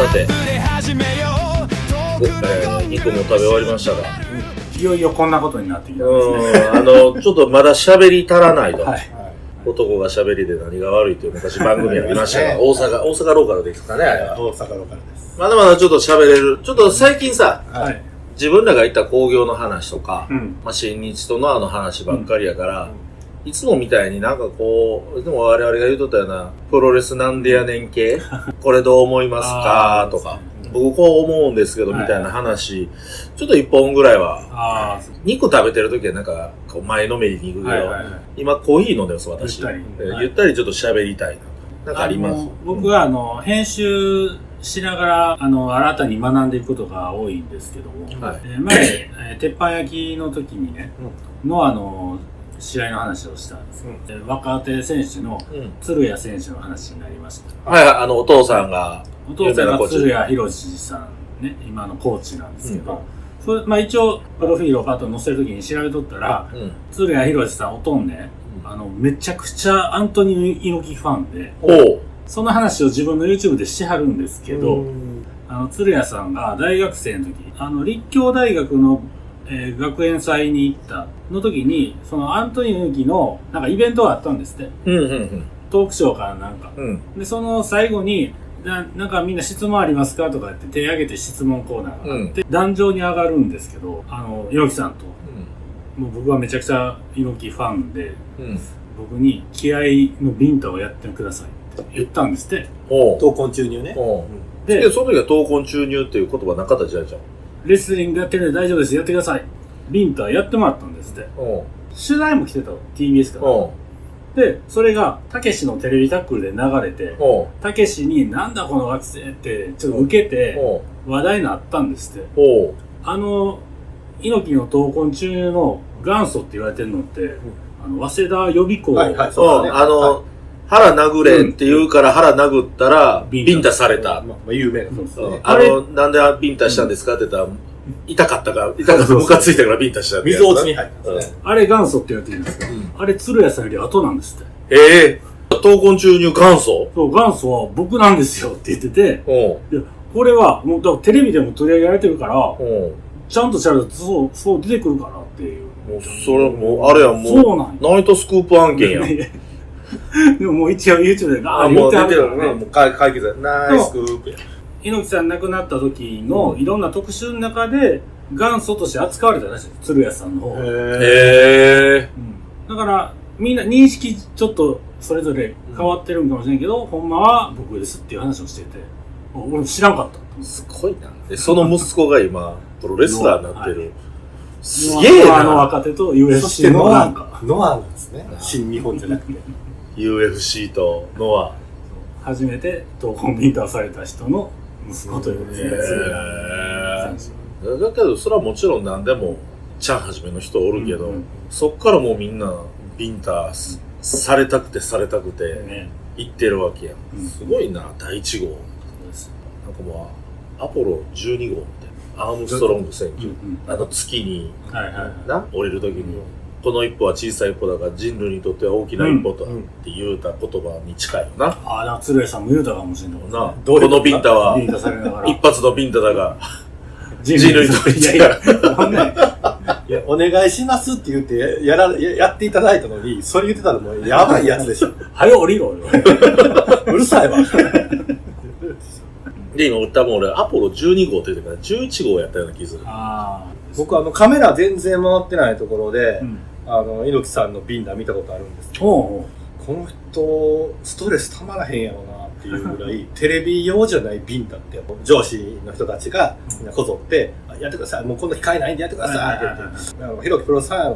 さて、肉も食べ終わりましたが、いよいよこんなことになってきたんですね。ちょっとまだ喋り足らないと。はい、男が喋りで何が悪いという昔番組ありましたが、大阪ローカルですかね、あれは。大阪ローカルです。まだまだちょっと喋れる。ちょっと最近さ、自分らが行った興行の話とか、新日との話ばっかりやから、いつもみたいになんかこう、いつも我々が言うとったような、プロレスなんでやねん系、これどう思いますかとか、僕こう思うんですけどみたいな話、ちょっと一本ぐらいは、肉食べてる時はなんかこう前のめりに行くけど、今コーヒー飲んでます、私。ゆったりちょっと喋りたいな。なんかあります？僕は編集しながら、新たに学んでいくことが多いんですけども、前、鉄板焼きの時にね、試合の話をしたんですけど、若手選手の鶴谷選手の話になりました。はい、お父さんが鶴谷博さんね、今のコーチなんですけど、一応、プロフィールをパッと載せるときに調べとったら、鶴谷博さんおとんね、めちゃくちゃアントニオ猪木ファンで、その話を自分の YouTube でしてはるんですけど、鶴谷さんが大学生の時、立教大学の学園祭に行ったの時に、そのアントニオ猪木のなんかイベントがあったんですって。トークショーかなんか。で、その最後に、なんかみんな質問ありますかとか言って手挙げて質問コーナーがあって、壇上に上がるんですけど、猪木さんと、もう僕はめちゃくちゃ猪木ファンで、僕に気合のビンタをやってくださいって言ったんですって。闘魂注入ね。で、その時は闘魂注入っていう言葉なかった時代じゃん。レスリングやってるんで大丈夫です。やってください。ビンタやってもらったんですって。取材も来てたの。TBS から。で、それが、たけしのテレビタックルで流れて、たけしになんだこの学生ってちょっと受けて、話題になったんですって。猪木の闘魂注入の元祖って言われてるのって、早稲田予備校。腹殴れって言うから腹殴ったら、ビンタされた。有名な。なんでビンタしたんですかって言ったら、痛かったムカついたからビンタしたって。水落ちに入ったんですね。あれ元祖って言われてるんですけど、あれ鶴谷さんより後なんですって。闘魂注入元祖？そう、元祖は僕なんですよって言ってて、これはもうテレビでも取り上げられてるから、ちゃんとしたらそう出てくるからっていう。もうそれもう、あれやもう、ナイトスクープ案件やん。でももう一応 YouTube でガーッ言ってはるからね。もう解決ナイススクープや。猪木さん亡くなった時のいろんな特集の中で元祖として扱われたらしい。鶴谷さんの方。だからみんな認識ちょっとそれぞれ変わってるんかもしれんけど、ほんまは僕ですっていう話をしてて、俺知らんかった。すごいな。で、その息子が今プロレスラーになってる。すげえな。若手と UFC のなんか。ノアなんですね。新日本じゃなくて。UFC とノア。初めて闘魂ビンタされた人の息子ということで。だけど、それはもちろん何でも、チャンはじめの人おるけど、そっからもうみんなビンタされたくて行ってるわけや。すごいな、第1号。なんかもう、アポロ12号って、アームストロング選挙。月に、降りるときに、この一歩は小さい一歩だが人類にとっては大きな一歩とって言うた言葉に近いよな。だから鶴谷さんも言うたかもしれないな。このビンタは一発のビンタだが人類にとってお願いしますって言ってやっていただいたのに、それ言ってたのもやばいやつでしょ。はよ降りろよ。うるさいわ。で、今多分俺アポロ12号って言ってから11号やったような気する。僕カメラ全然回ってないところで、猪木さんのビンタ見たことあるんですけど、この人ストレスたまらへんやろなっていうぐらいテレビ用じゃないビンタって上司の人たちがみんなこぞってやってください、もう今度機会ないんでやってくださいって言って、ひろきプロさんやろっ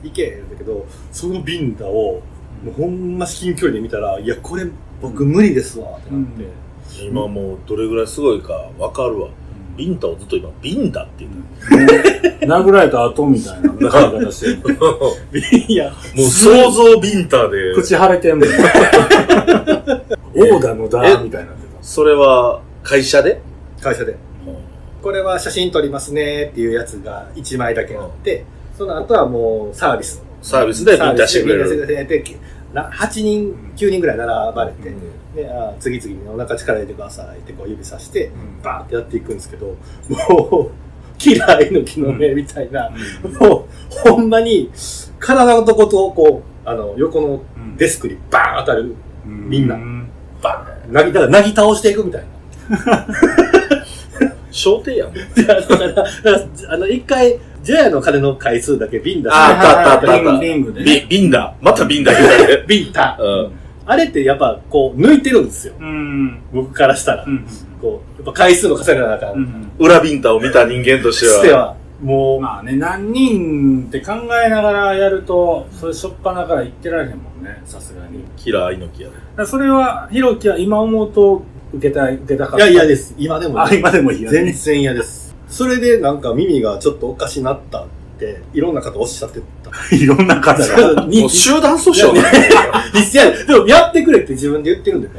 て行けだけど、そのビンタをもうほんま至近距離で見たら、いやこれ僕無理ですわってなって、今もうどれぐらいすごいか分かるわ。ビンタをずっと今ビンダって言う殴られた後みたいな言い方してる。いや、もう想像ビンタで口腫れてんもん。オーダーのだみたいな。それは会社でこれは写真撮りますねっていうやつが1枚だけあって、その後はもうサービスでビンタしてくれる。8人、9人ぐらい並ばれて、で次々にお腹力入れてくださいってこう指さして、バーンってやっていくんですけど、もう、キラー猪木の目みたいな、もう、ほんまに、体のとことこう、横のデスクにバーン当たる、みんな、バーン、だからなぎ倒していくみたいな。小艇やん。だから一回、ジョヤの金の回数だけビンダあった。ビングで。ビンダ。またビンダ言うたね。ビンタ。あれってやっぱこう抜いてるんですよ。僕からしたら。こう、やっぱ回数の稼がなあかん。裏ビンタを見た人間としては。もう。まあね、何人って考えながらやると、それしょっぱなから言ってられへんもんね、さすがに。キラー猪木やね。それは、ひろきは今思うと受けたかった。いや、嫌です。今でも。今でも嫌です。全然嫌です。それでなんか耳がちょっとおかしなったって、いろんな方おっしゃってた。いろんな方が。もう集団訴訟でもやってくれって自分で言ってるんでね。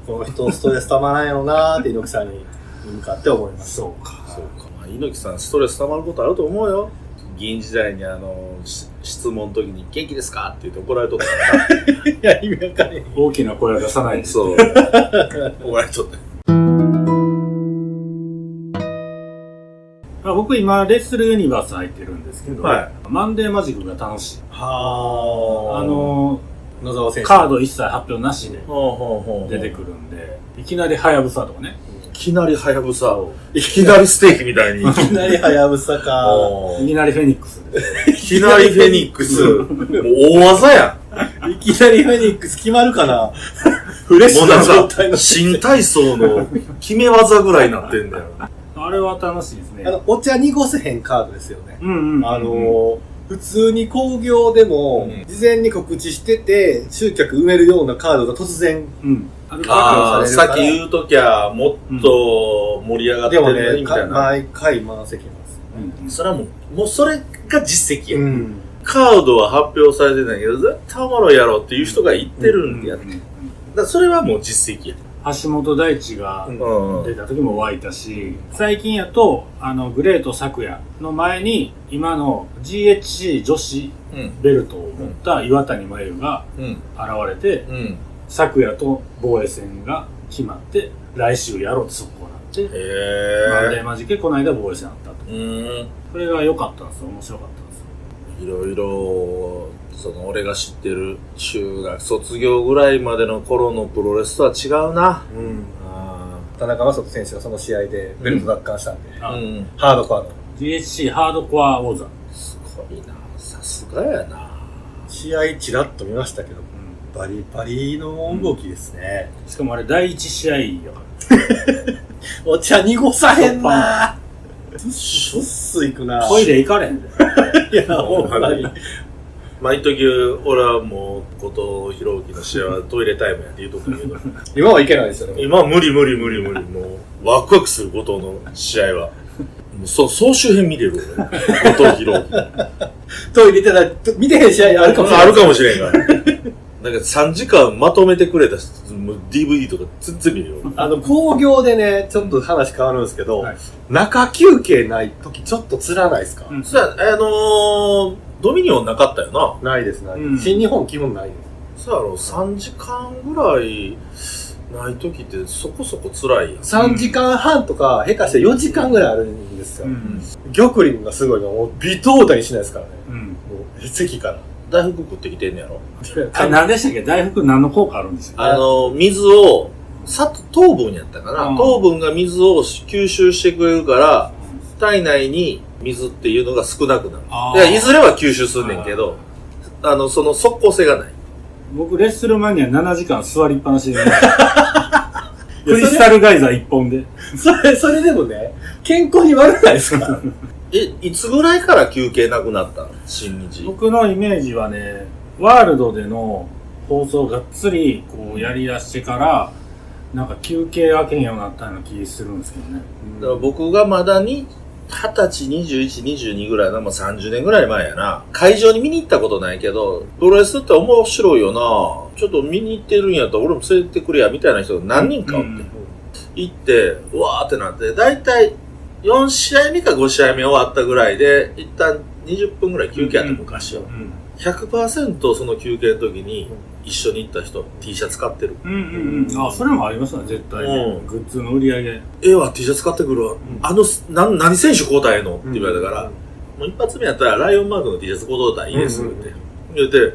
この人ストレスたまらんよなーって猪木さんに向かって思います。そうか。猪木さんストレスたまることあると思うよ。議員時代に質問の時に元気ですかって言って怒られとったから。いや、意味わかんない。大きな声は出さないで。そう。怒られとった。僕今レッスルユニバース入ってるんですけど、マンデーマジックが楽しい。野沢選手カード一切発表なしで出てくるんで、いきなりハヤブサとかね。いきなりハヤブサを。いきなりステーキみたいに。いきなりハヤブサか。いきなりフェニックスで。いきなりフェニックス。もう大技やん。いきなりフェニックス決まるかな。フレッシュな状態の。新体操の決め技ぐらいになってんだよ。あれは楽しいですね。お茶濁せへんカードですよね。普通に興行でも、事前に告知してて、集客埋めるようなカードが突然、さっき言うときは、もっと盛り上がってるのにみたいな。毎回満席なんです。それはもうそれが実績や。カードは発表されてないけど、絶対おもろいやろっていう人が言ってるんでやって。だからそれはもう実績や。橋本大地が出た時も湧いたし、最近やと、グレート昨夜の前に、今の GHC 女子ベルトを持った岩谷真由が現れて、昨夜と防衛戦が決まって、来週やろうって速攻なって、マンデーマジックでこの間防衛戦あったと。それが良かったんですよ。面白かったんですよ。いろいろ、俺が知ってる中学卒業ぐらいまでの頃のプロレスとは違うな。田中将人選手がその試合でベルト奪還したんで、ハードコアの GHC ハードコア王座。すごいな、さすがやな。試合ちらっと見ましたけど、バリバリの動きですね。しかもあれ第一試合やから。お茶濁さへんな。しょっすいくな。トイレ行かれへんで。いや、ほんまに。毎時俺はもう後藤弘樹の試合はトイレタイムやって言うとくけど今はいけないですよね。今は無理もうワクワクする後藤の試合はもう総集編見れる俺後藤弘樹トイレ行ってたら見てへん試合あるかもしれんがなんか3時間まとめてくれたもう DVD とか全然見るよ。興行でねちょっと話変わるんですけど、中休憩ない時ちょっとつらないですか？ドミニオンなかったよな。ないです、ないです。新日本基本ないです。そうやろ、3時間ぐらいない時ってそこそこ辛いやん。3時間半とか、下手して4時間ぐらいあるんですよ。玉林がすごいの、もう微動だにしないですからね。もう、席から。大福食ってきてんねやろ。何でしたっけ？大福何の効果あるんですよ。水を、糖分やったかな。糖分が水を吸収してくれるから、体内に水っていうのが少なくなる。いずれは吸収すんねんけど、その即効性がない。僕、レッスルマニア7時間座りっぱなしで、クリスタルガイザー1本で。それでもね、健康に悪くないですか？いつぐらいから休憩なくなったの？新日。僕のイメージはね、ワールドでの放送がっつりこうやり出してから、なんか休憩明けんようになったような気するんですけどね。だから僕がまだに、20歳、21、22ぐらいの、30年ぐらい前やな。会場に見に行ったことないけど、プロレスって面白いよな。ちょっと見に行ってるんやったら俺も連れてってくれや、みたいな人が何人かおって。行って、うわーってなって、だいたい4試合目か5試合目終わったぐらいで、一旦20分ぐらい休憩あった昔は。100% その休憩の時に、一緒に行った人 T シャツ買ってる。あ、それもありますね、絶対ね。グッズの売り上げ。T シャツ買ってくるわ。何選手交代のって言われたから、もう一発目やったらライオンマークの T シャツ交代だったらいいですって言って、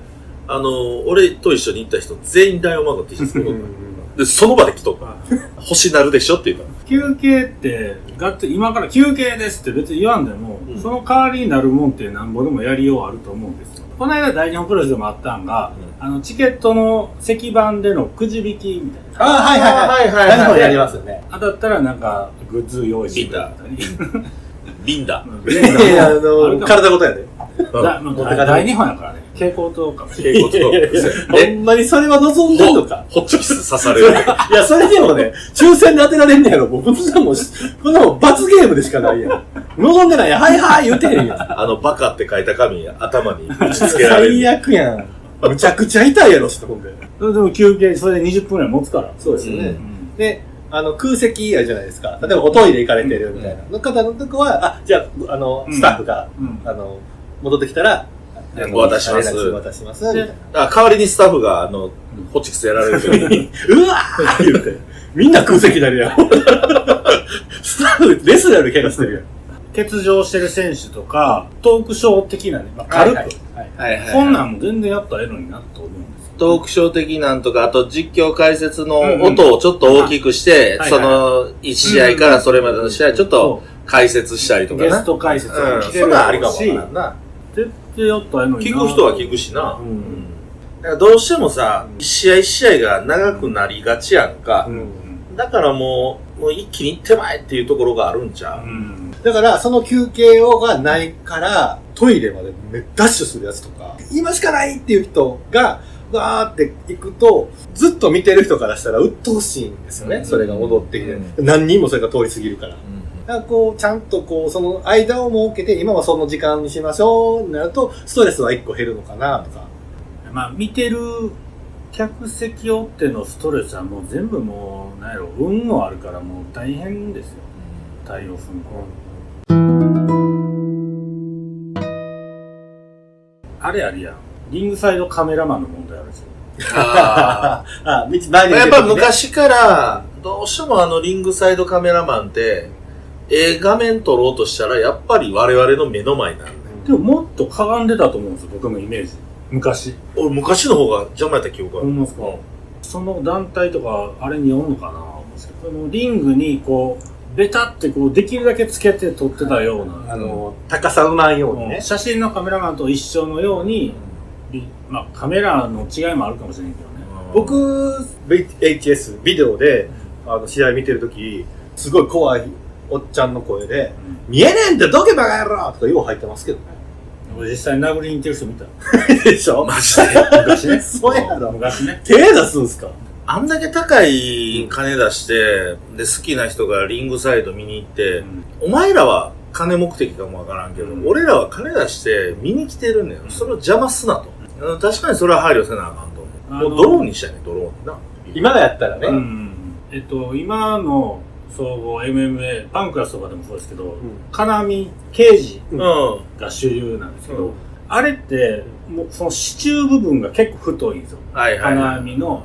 俺と一緒に行った人全員ライオンマークの T シャツ交代で、その場で着とった。欲しなるでしょって言った。休憩って、今から休憩ですって別に言わんでも、その代わりになるもんってなんぼでもやりようあると思うんですよ。この間大日本プロレスでもあったんが、チケットの席番でのくじ引きみたいな。大日本やりますよね。当たったらなんかグッズ用意してくれたり。ビンダ。体ごとやで。大日本やからね。蛍光灯かもしれない。ほんまにそれは望んでんのか。ホッチキス刺される。いや、それでもね、抽選で当てられんねやろ。僕、こんなもん罰ゲームでしかないやん。望んでないやん。はいはい言うてへんやん。バカって書いた紙、頭に打ち付けられる。最悪やん。むちゃくちゃ痛いやろ、ほんで。でも休憩、それで20分ぐらい持つから。そうですよね。で、空席あるじゃないですか。例えばおトイレ行かれてるみたいな。の方のとこは、じゃあ、スタッフが、戻ってきたら、お渡します。渡します。代わりにスタッフが、ホッチキスやられる時に、うわー言うて。みんな空席になるやん。スタッフ、レスラーより怪我してるやん。欠場してる選手とか、トークショー的なね、軽く。そんなんも全然やったらええのになと思うんですよ。トークショー的なんとか、あと実況解説の音をちょっと大きくして、その1試合からそれまでの試合ちょっと解説したりとかゲスト解説を聞けるありかもわからんな。絶対やったらええのにな。聞く人は聞くしな。どうしてもさ、一試合一試合が長くなりがちやんか。だからもう一気に行ってまえっていうところがあるんちゃう。だからその休憩がないからトイレまでダッシュするやつとか、今しかないっていう人がガーって行くと、ずっと見てる人からしたら鬱陶しいんですよね。それが戻ってきて、何人もそれが通り過ぎるから。だからちゃんとその間を設けて、今はその時間にしましょうになると、ストレスは一個減るのかなとか。見てる客席おってのストレスはもう全部もう、なんやろ、運もあるからもう大変ですよ。対応するの。あれやん。リングサイドカメラマンの問題あるんですよ。やっぱ昔から、どうしてもリングサイドカメラマンって、画面撮ろうとしたら、やっぱり我々の目の前になる。でももっとかがんでたと思うんですよ、僕のイメージ。昔。俺、昔の方が邪魔やった記憶ある。思いますか？その団体とか、あれにおんのかな思うんですけど、リングにベタってできるだけつけて撮ってたような。高さうまんようにね。写真のカメラマンと一緒のように、カメラの違いもあるかもしれないけどね。僕、VHS、ビデオで、試合見てるとき、すごい怖いおっちゃんの声で、見えねえんだどけバカ野郎とかよう入ってますけどね。俺実際殴りに行ってる人見た。でしょマジで。昔ね。そうやろ。昔ね。手出すんすか？あんだけ高い金出して、で、好きな人がリングサイド見に行って、お前らは金目的かもわからんけど、俺らは金出して見に来てるんだよ。それを邪魔すなと。確かにそれは配慮せなあかんと思う。もうドローンにしたいね、ドローンにな。今のやったらね。今の総合 MMA、パンクラスとかでもそうですけど、金網、ケージが主流なんですけど、あれって、もうその支柱部分が結構太いんですよ。金網の、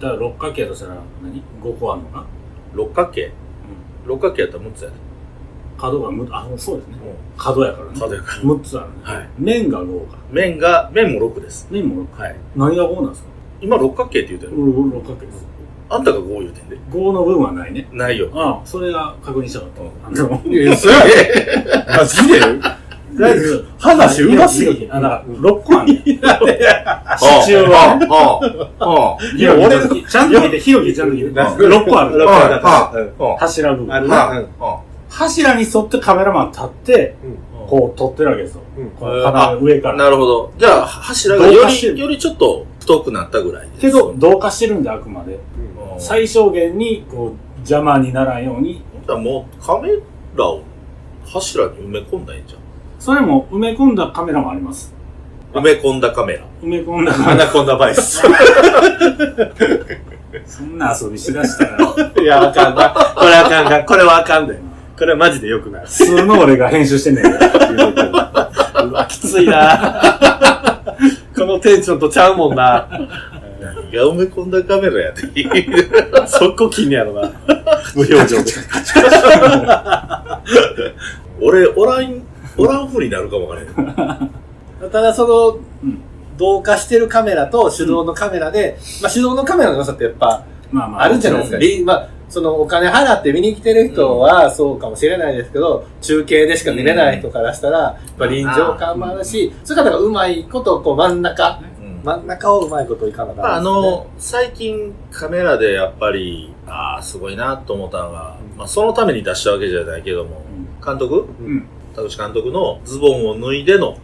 だから六角形としたら5個あるのかな？六角形？六角形やったら6つやで。角がそうですね。角やからね。角やから。6つあるね。面が5か。面も6です。面も6。はい。何が5なんですか？今六角形って言うてる。六角形です。あんたが5言うてんで。5の分はないね。ないよ。それが確認したかった。そうやで。マジで？とりあえず、話うますよ。だから6個あるね。支柱はね。いや、俺、ちゃんと聞いて、ひろきちゃんと聞いて。6個ある。柱部分。柱に沿ってカメラマン立って、撮ってるわけですよ。上から。なるほど。じゃあ、柱がよりちょっと太くなったぐらいです。けど、同化してるんで、あくまで。最小限に、邪魔にならんように。もう、カメラを柱に埋め込んだらいいんじゃん。それも埋め込んだカメラもあります。埋め込んだカメラ。埋め込んだカメラ。アナコンダバイス。そんな遊びしだしたら。いや、あかんな。これあかんな。これはあかんで。これはマジで良くない。普通の俺が編集してんねん。うわ、きついな。このテンションとちゃうもんな。何が埋め込んだカメラやで。そこ気にやろな。無表情で。俺、おらんふうになるかもわからへん。ただ同化してるカメラと手動のカメラで、まあ手動のカメラの良さってやっぱ、あるじゃないですか。まあ、お金払って見に来てる人はそうかもしれないですけど、中継でしか見れない人からしたら、やっぱ臨場感もあるし、そういう方がうまいことこう真ん中をうまいこといかなかった、ね。最近カメラでやっぱり、すごいなと思ったのが、まあそのために出したわけじゃないけども、田口監督のズボンを脱いでの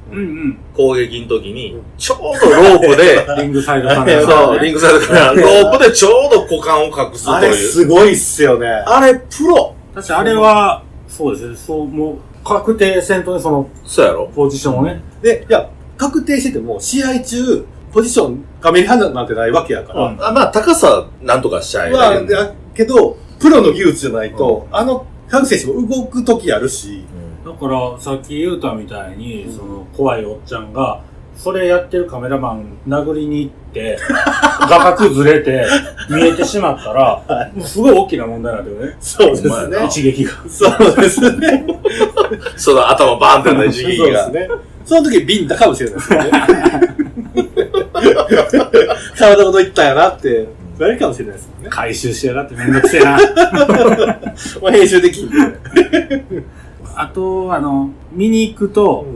攻撃の時に、ちょうどロープで、リングサイドカメラ。そう、リングサイドカメラ。ロープでちょうど股間を隠すという。あれすごいっすよね。あれプロ。確かあれは、そうですね、もう、確定せんとね、そうやろポジションをね。で、いや、確定してても、試合中、ポジション、画面離なんてないわけやから。まあ、高さなんとかしちゃえば。だけど、プロの技術じゃないと、各選手も動く時あるし、だから、さっき言うたみたいに、怖いおっちゃんが、それやってるカメラマン殴りに行って、画角ずれて、見えてしまったら、もうすごい大きな問題なんだよね。そうですね。一撃が。そうですね。その頭バーンってな一撃が。そうですね。その時ビンタかもしれないですよね。体ごといったんやなって、なるかもしれないですよね。回収しやがってめんどくせえな。もう編集できんね。あと、見に行くと、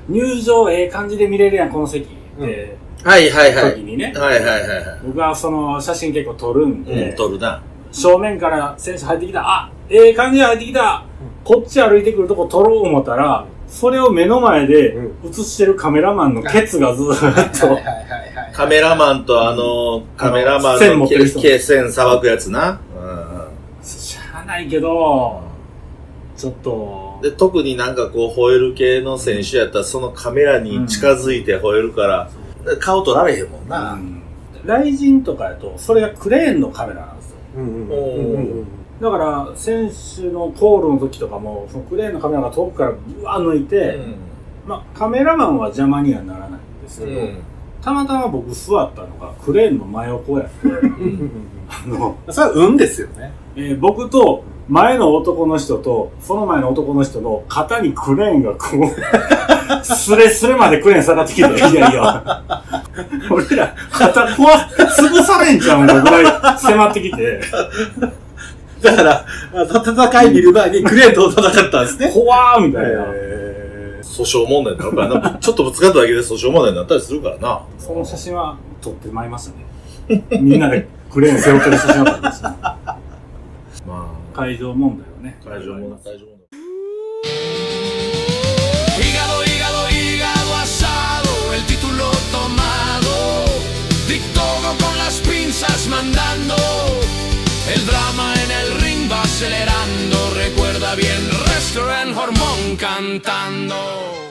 入場感じで見れるやん、この席って。はいはいはい。時にね。はいはいはい。僕は写真結構撮るんで、撮るな。正面から選手入ってきた、感じで入ってきた、こっち歩いてくるとこ撮ろう思ったら、それを目の前で映してるカメラマンのケツがずーっと。カメラマンとカメラマンの線さばくやつな。しゃあないけど、ちょっと。で、特になんかこう、吠える系の選手やったら、そのカメラに近づいて吠えるから、顔撮られへんもんな。雷神とかやと、それがクレーンのカメラなんですよ。だから、選手のコールの時とかも、そのクレーンのカメラが遠くからブワー抜いて、まあ、カメラマンは邪魔にはならないんですけど、たまたま僕座ったのがクレーンの真横やって、それは運ですよね。僕と前の男の人と、その前の男の人の肩にクレーンがこう、スレスレまでクレーン下がってきて、いやいや、俺ら肩潰されんちゃうんだぐらい迫ってきて。だから、戦い見る前にクレーンと戦ったんですね。怖ーみたいな。訴訟問題になるからな。ちょっとぶつかっただけで訴訟問題になったりするからな。その写真は撮ってまいりましたね。みんなでクレーン背負ってる写真だったんですね。会場問題よね。会場問題。Hígado asado, el título tomado, dictólogo con las pinzas mandando, el drama en el ring va acelerando, recuerda bien Restaurant Hormón cantando.